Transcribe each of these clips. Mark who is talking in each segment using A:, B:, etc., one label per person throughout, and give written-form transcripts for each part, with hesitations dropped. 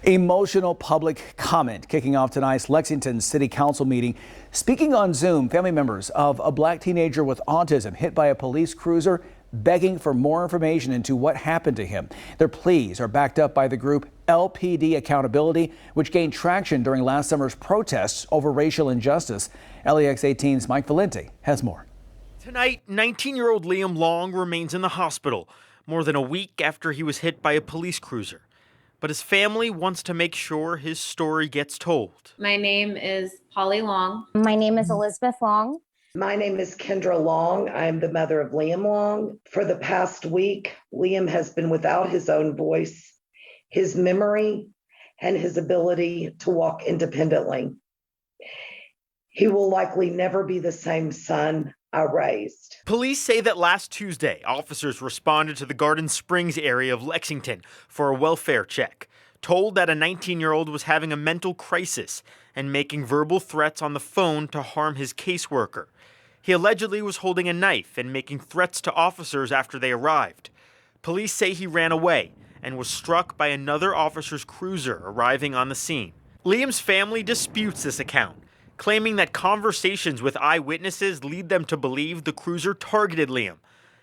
A: Emotional public comment kicking off tonight's Lexington City Council meeting. Speaking on Zoom, family members of a black teenager with autism hit by a police cruiser begging for more information into what happened to him. Their pleas are backed up by the group LPD Accountability, which gained traction during last summer's protests over racial injustice. LEX 18's Mike Valenti has more.
B: Tonight, 19-year-old Liam Long remains in the hospital more than a week after he was hit by a police cruiser. But his family wants to make sure his story gets told.
C: My name is Polly Long.
D: My name is Elizabeth Long.
E: My name is Kendra Long. I'm the mother of Liam Long. For the past week, Liam has been without his own voice, his memory, and his ability to walk independently. He will likely never be the same son I raised.
B: Police say that last Tuesday, officers responded to the Garden Springs area of Lexington for a welfare check, told that a 19-year-old was having a mental crisis and making verbal threats on the phone to harm his caseworker. He allegedly was holding a knife and making threats to officers after they arrived. Police say he ran away and was struck by another officer's cruiser arriving on the scene. Liam's family disputes this account, claiming that conversations with eyewitnesses lead them to believe the cruiser targeted Liam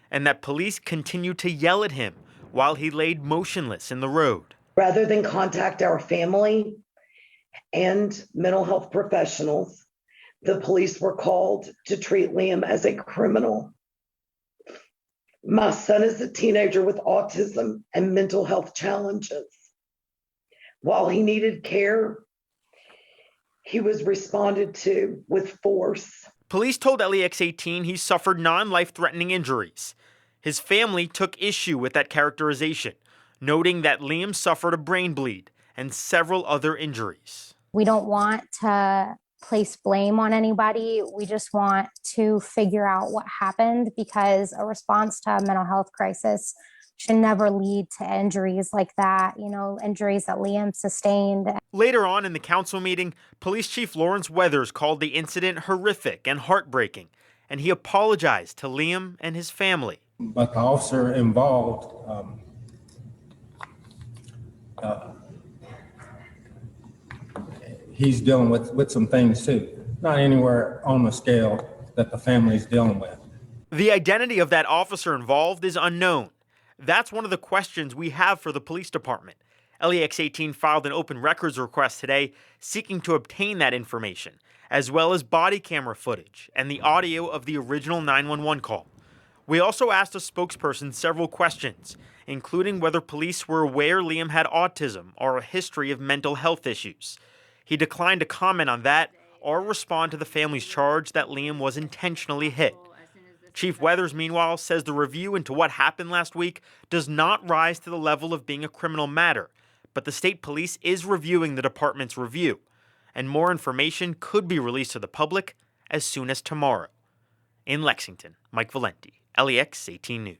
B: and that police continued to yell at him while he laid motionless in the road.
E: Rather than contact our family and mental health professionals, the police were called to treat Liam as a criminal. My son is a teenager with autism and mental health challenges. While he needed care, he was responded to with force.
B: Police told LEX 18 he suffered non-life-threatening injuries. His family took issue with that characterization, noting that Liam suffered a brain bleed and several other injuries.
D: We don't want to place blame on anybody. We just want to figure out what happened, because a response to a mental health crisis should never lead to injuries like that, injuries that Liam sustained.
B: Later on in the council meeting, Police Chief Lawrence Weathers called the incident horrific and heartbreaking, and he apologized to Liam and his family.
F: But the officer involved he's dealing with some things too, not anywhere on the scale that the family's dealing with.
B: The identity of that officer involved is unknown. That's one of the questions we have for the police department. LEX 18 filed an open records request today seeking to obtain that information, as well as body camera footage and the audio of the original 911 call. We also asked a spokesperson several questions, including whether police were aware Liam had autism or a history of mental health issues. He declined to comment on that or respond to the family's charge that Liam was intentionally hit. Chief Weathers, meanwhile, says the review into what happened last week does not rise to the level of being a criminal matter, but the state police is reviewing the department's review, and more information could be released to the public as soon as tomorrow. In Lexington, Mike Valenti, LEX 18 News.